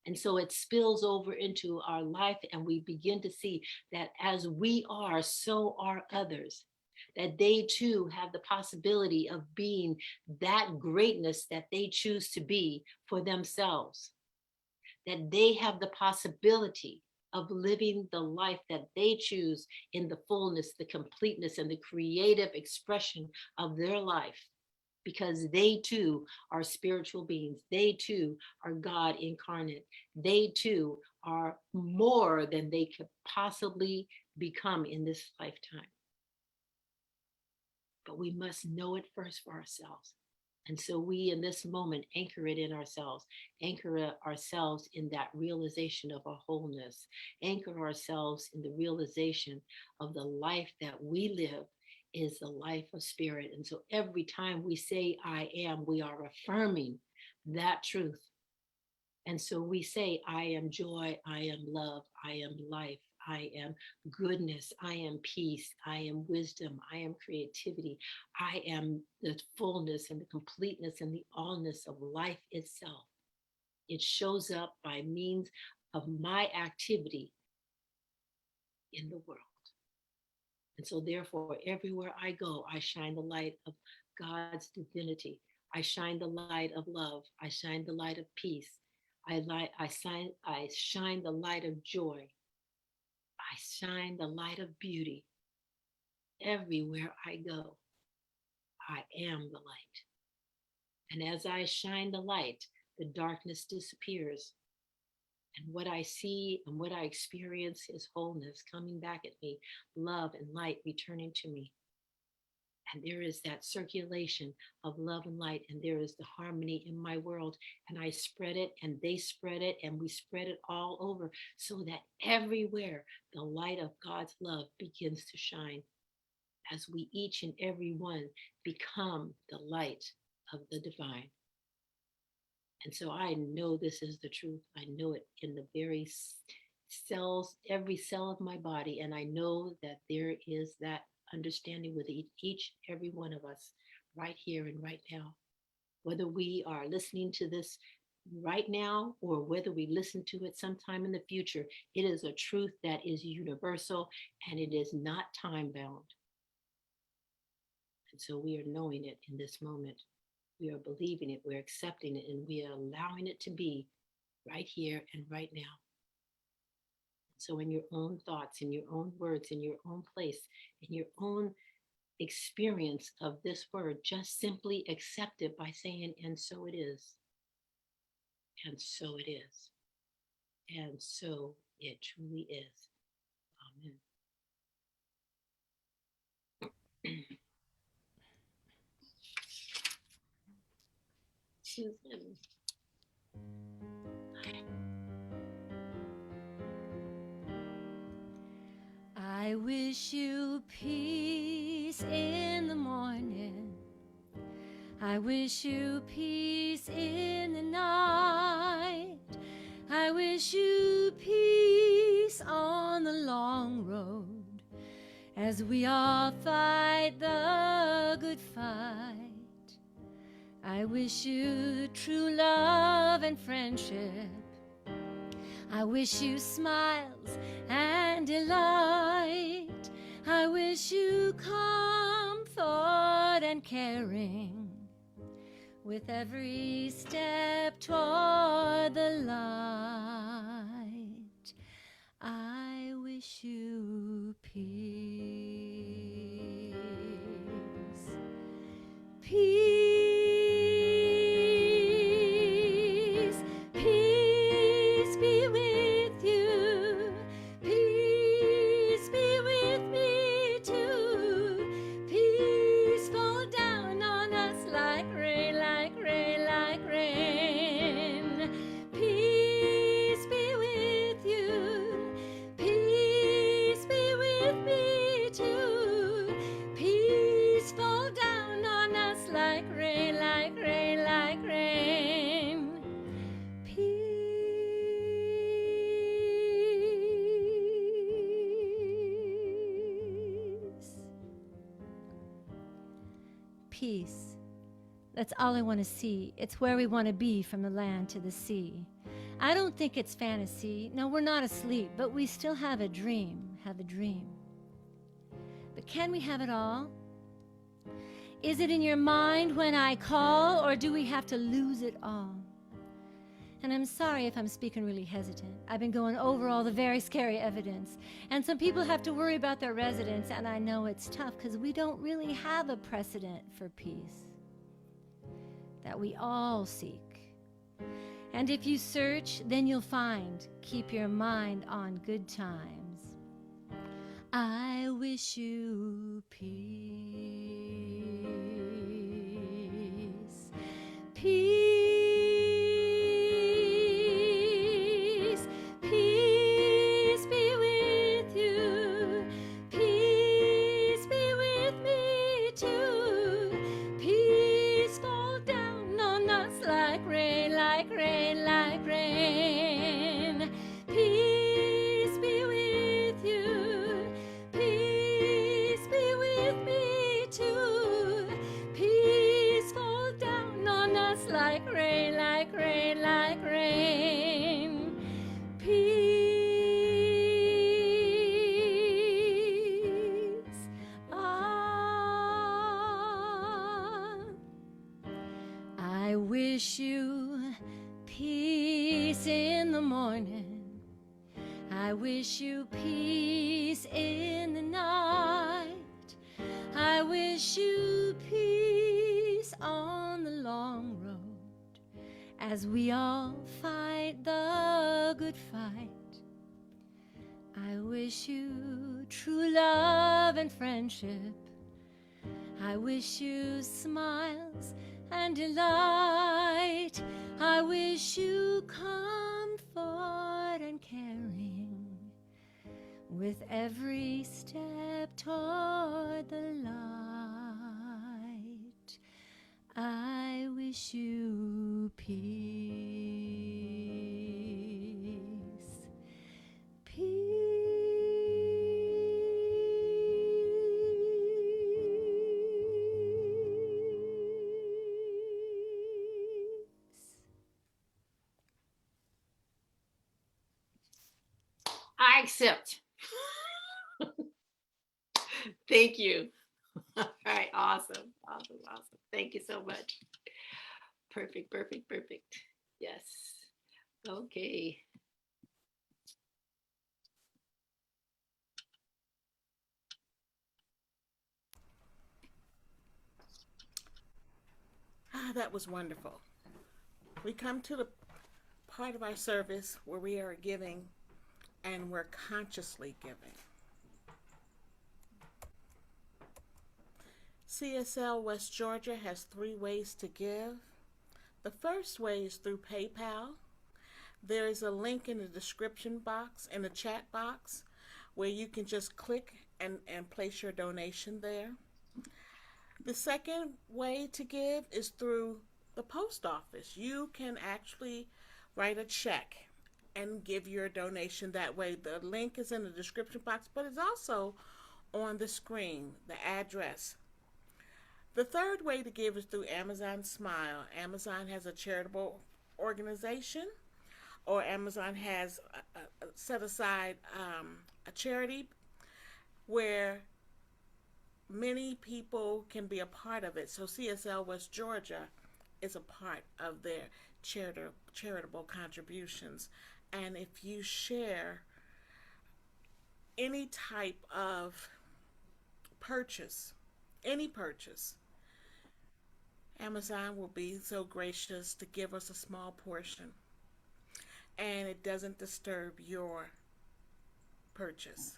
And so it spills over into our life, and we begin to see that as we are, so are others, that they too have the possibility of being that greatness that they choose to be for themselves, that they have the possibility of living the life that they choose in the fullness, the completeness, and the creative expression of their life, because they too are spiritual beings. They too are God incarnate. They too are more than they could possibly become in this lifetime. But we must know it first for ourselves. And so we, in this moment, anchor it in ourselves, anchor ourselves in that realization of our wholeness, anchor ourselves in the realization of the life that we live is the life of spirit. And so every time we say, I am, we are affirming that truth. And so we say, I am joy, I am love, I am life, I am goodness, I am peace, I am wisdom, I am creativity, I am the fullness and the completeness and the allness of life itself. It shows up by means of my activity in the world. And so therefore, everywhere I go, I shine the light of God's divinity. I shine the light of love. I shine the light of peace. I shine the light of joy. I shine the light of beauty. Everywhere I go, I am the light. And as I shine the light, the darkness disappears. And what I see and what I experience is wholeness coming back at me, love and light returning to me. And there is that circulation of love and light, and there is the harmony in my world, and I spread it, and they spread it, and we spread it all over, so that everywhere the light of God's love begins to shine, as we each and every one become the light of the divine. And so I know this is the truth. I know it in the very cells, every cell of my body, and I know that there is that understanding with each every one of us right here and right now. Whether we are listening to this right now or whether we listen to it sometime in the future, it is a truth that is universal and it is not time bound. And so we are knowing it in this moment. We are believing it, we're accepting it, and we are allowing it to be right here and right now. So in your own thoughts, in your own words, in your own place, in your own experience of this word, just simply accept it by saying, and so it is. And so it is. And so it truly is. Amen. Susan. I wish you peace in the morning. I wish you peace in the night. I wish you peace on the long road. as we all fight the good fight. I wish you true love and friendship. I wish you smiles and delight. I wish you comfort and caring with every step toward the light. I wish you peace. Peace, peace be with you. Peace be with me too. Peace fall down on us like rain, like rain, like rain. Peace be with you. Peace be with me too. Peace fall down on us like rain, like rain, like rain. Peace. Peace. That's all I want to see. It's where we want to be from the land to the sea. I don't think it's fantasy. No, we're not asleep, but we still have a dream, But can we have it all? Is it in your mind when I call, or do we have to lose it all? And I'm sorry if I'm speaking really hesitant. I've been going over all the very scary evidence, and some people have to worry about their residence, and I know it's tough because we don't really have a precedent for peace that we all seek. And if you search, then you'll find. Keep your mind on good times. I wish you peace. Peace, peace be with you. Peace be with me too. Peace fall down on us like rain, like rain, like rain. Peace be with you. Peace be with me too. Peace fall down on us like rain, like rain, like rain. Peace. I wish you peace in the morning. I wish you peace in the night. I wish you peace on the long road as we all fight the good fight. I wish you true love and friendship. I wish you smiles and delight. I wish you comfort and caring with every step toward the light. I wish you peace. I accept. Thank you. All right. Awesome. Awesome. Awesome. Thank you so much. Perfect. Perfect. Perfect. Yes. Okay. That was wonderful. We come to the part of our service where we are giving and we're consciously giving. CSL West Georgia has 3 ways to give. The first way is through PayPal. There is a link in the description box, in the chat box, where you can just click and place your donation there. The second way to give is through the post office. You can actually write a check and give your donation that way. The link is in the description box, but it's also on the screen, the address. The third way to give is through Amazon Smile. Amazon has a charitable organization, or Amazon has set aside a charity where many people can be a part of it. So CSL West Georgia is a part of their charitable contributions. And if you share any type of purchase, any purchase, Amazon will be so gracious to give us a small portion, and it doesn't disturb your purchase.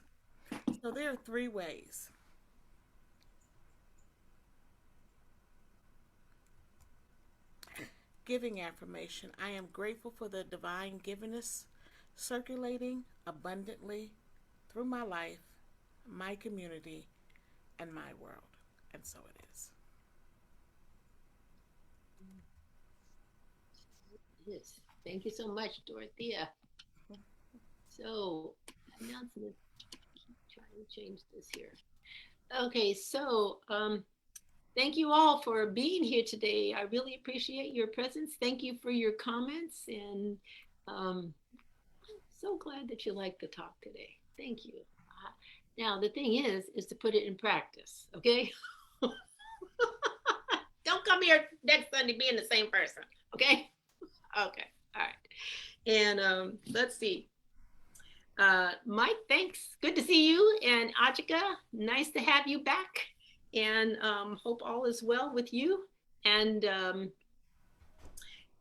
So there are three ways. Giving affirmation. I am grateful for the divine givingness circulating abundantly through my life, my community, and my world. And so it is. Yes. Thank you so much, Dorothea. So, announcement. Keep trying to change this here. Okay, so thank you all for being here today. I really appreciate your presence. Thank you for your comments, and so glad that you liked the talk today. Thank you. Now, the thing is to put it in practice, okay? Don't come here next Sunday being the same person, okay? Okay, all right. And let's see. Mike, thanks. Good to see you. And Ajika, nice to have you back. And hope all is well with you. And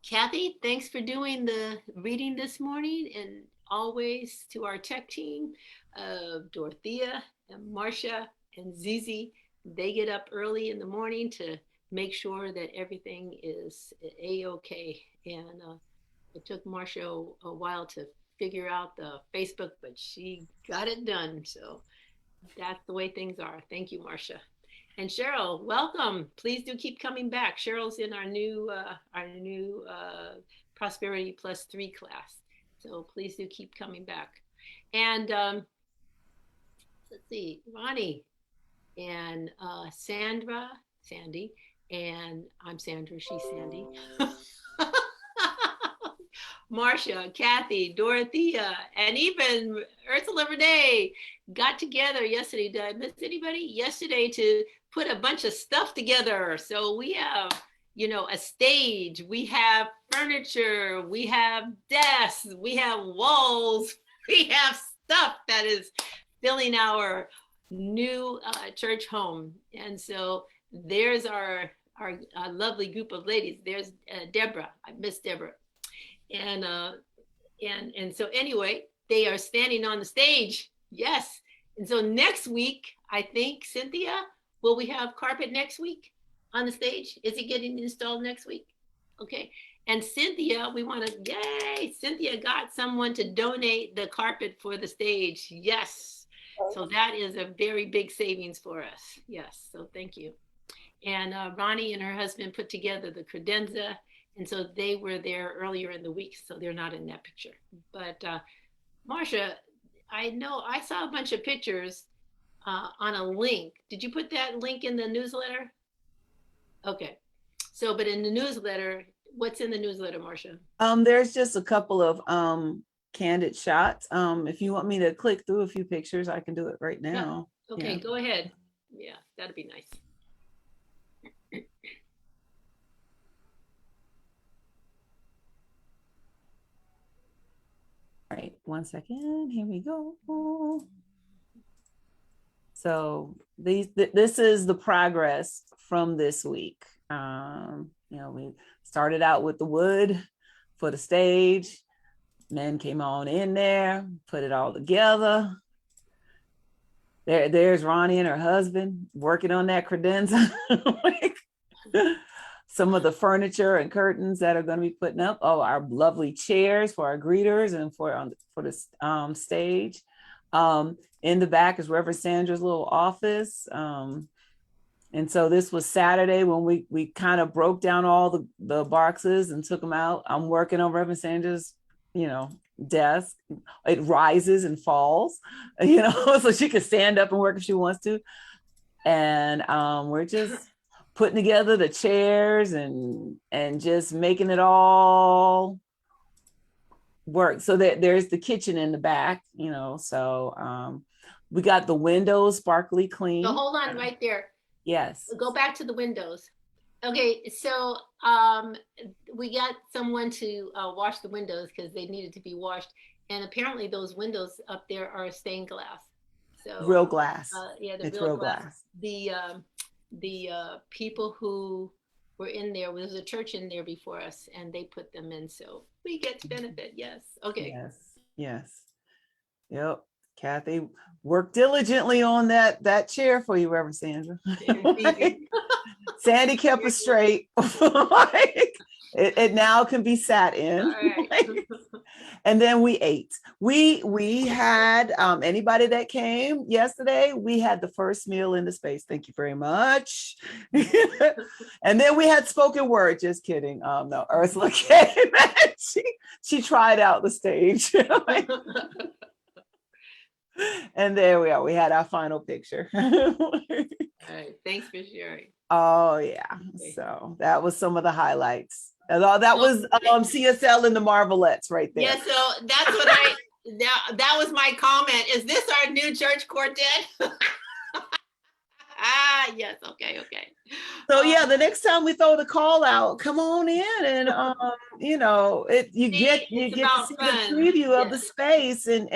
Kathy, thanks for doing the reading this morning. And always to our tech team, Dorothea and Marcia and Zizi. They get up early in the morning to make sure that everything is A-okay. And it took Marcia a while to figure out the Facebook, but she got it done. So that's the way things are. Thank you, Marcia. And Cheryl, welcome. Please do keep coming back. Cheryl's in our new Prosperity Plus 3 class. So please do keep coming back. And let's see, Ronnie and Sandy, and I'm Sandra, she's Sandy. Marcia, Kathy, Dorothea, and even Ursula Renee got together yesterday. Did I miss anybody? Yesterday to put a bunch of stuff together. So we have, a stage, we have furniture, we have desks, we have walls, we have stuff that is filling our new church home. And so there's our lovely group of ladies. There's Deborah. I miss Deborah. And so anyway, they are standing on the stage. Yes. And so next week, I think, Cynthia, will we have carpet next week on the stage? Is it getting installed next week? Okay. And Cynthia, we want to, yay, Cynthia got someone to donate the carpet for the stage. Yes. So that is a very big savings for us. Yes. So thank you. And Ronnie and her husband put together the credenza. And so they were there earlier in the week, so they're not in that picture. But Marcia, I know I saw a bunch of pictures on a link. Did you put that link in the newsletter? Okay. So, but in the newsletter, what's in the newsletter, Marcia? There's just a couple of candid shots. If you want me to click through a few pictures, I can do it right now. Yeah. Okay, Go ahead. Yeah, that'd be nice. All right, 1 second. Here we go. So this is the progress from this week. We started out with the wood for the stage. Men came on in there, put it all together. There's Ronnie and her husband working on that credenza. Some of the furniture and curtains that are going to be putting up. Oh, our lovely chairs for our greeters and for the stage. In the back is Reverend Sandra's little office. And so this was Saturday when we kind of broke down all the boxes and took them out. I'm working on Reverend Sandra's desk. It rises and falls, so she can stand up and work if she wants to. And we're just putting together the chairs and just making it all work. So that there's the kitchen in the back, so we got the windows sparkly clean. So hold on right there. Yes. Go back to the windows. Okay, so we got someone to wash the windows because they needed to be washed, and apparently those windows up there are stained glass. So Real glass. Yeah, it's real glass. The people who were in there, was a church in there before us, and they put them in, so we get to benefit. Yes. Okay. Yes. Yep. Kathy worked diligently on that chair for you, Reverend Sandra. Sandy kept us straight. It now can be sat in. Right. And then we ate. We had anybody that came yesterday, we had the first meal in the space. Thank you very much. And then we had spoken word. Just kidding. No, Ursula came. She tried out the stage. And there we are. We had our final picture. All right. Thanks for sharing. Oh yeah. Okay. So that was some of the highlights. That was CSL and the Marvelettes right there. Yeah, so that's what that was my comment. Is this our new church quartet? Yes, okay. So yeah, the next time we throw the call out, come on in and you get to see the preview of the space and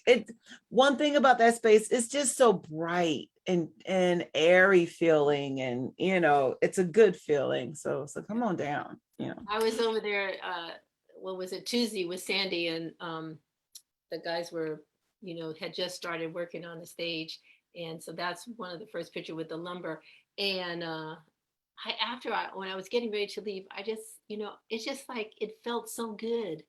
it. One thing about that space, it's just so bright and airy feeling, and it's a good feeling. So come on down. I was over there. What was it, Tuesday with Sandy, and the guys were, had just started working on the stage. And so that's one of the first picture with the lumber. And when I was getting ready to leave, I just, it's just like, it felt so good.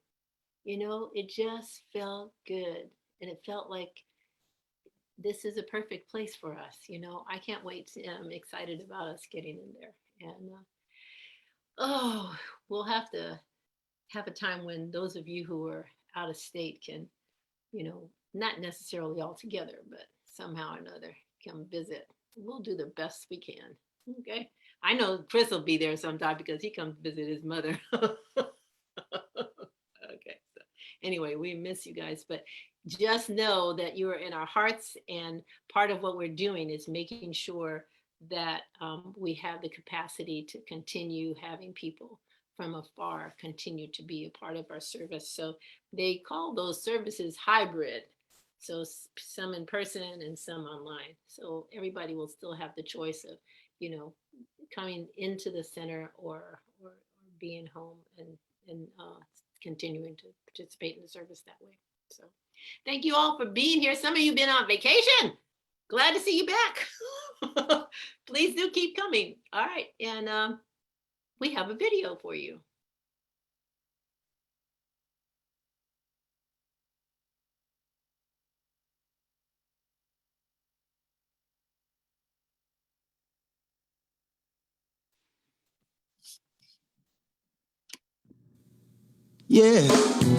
It just felt good. And it felt like this is a perfect place for us. I can't wait. I'm excited about us getting in there. And we'll have to have a time when those of you who are out of state can, not necessarily all together, but somehow or another come visit. We'll do the best we can. Okay. I know Chris will be there sometime because he comes to visit his mother. Okay. So anyway, we miss you guys, but just know that you are in our hearts, and part of what we're doing is making sure that we have the capacity to continue having people from afar continue to be a part of our service. So they call those services hybrid. So some in person and some online. So everybody will still have the choice of, coming into the center or being home and continuing to participate in the service that way. So thank you all for being here. Some of you have been on vacation. Glad to see you back. Please do keep coming. All right. And we have a video for you. Yeah.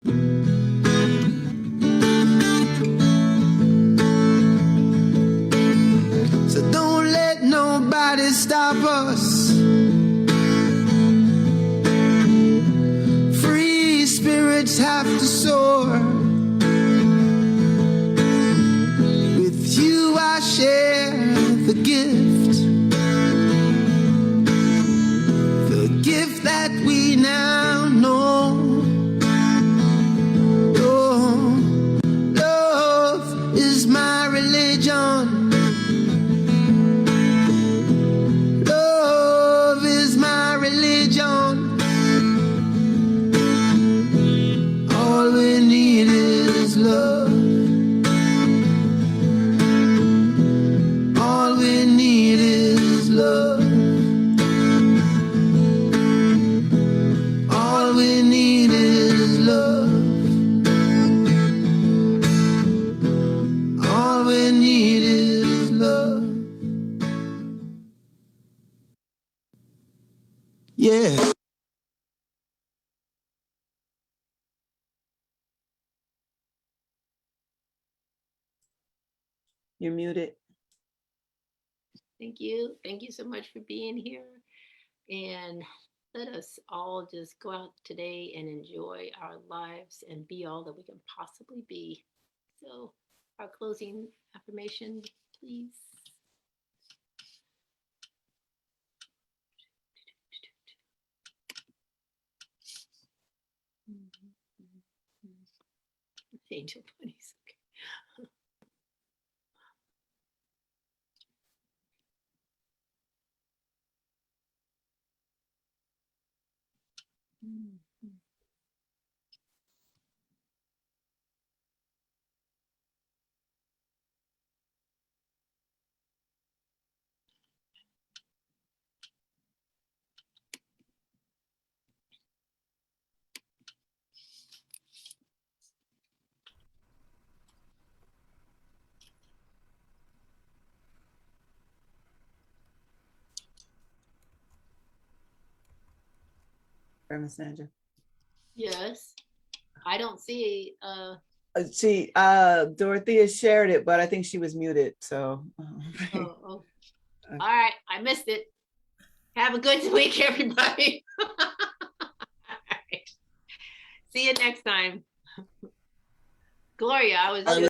So don't let nobody stop us. Free spirits have to soar. With you I share the gift. The gift that we now know. Oh, love is my religion. Love is my religion. All we need is love. All we need is love. All we need is love. All we need is love. Yeah. You're muted. Thank you. Thank you so much for being here. And let us all just go out today and enjoy our lives and be all that we can possibly be. So, our closing affirmation, please. Angel bunnies. Okay. Reverend Sandra. Yes. I don't see Dorothea shared it, but I think she was muted. So. oh. All right. I missed it. Have a good week, everybody. All right. See you next time. Gloria, I was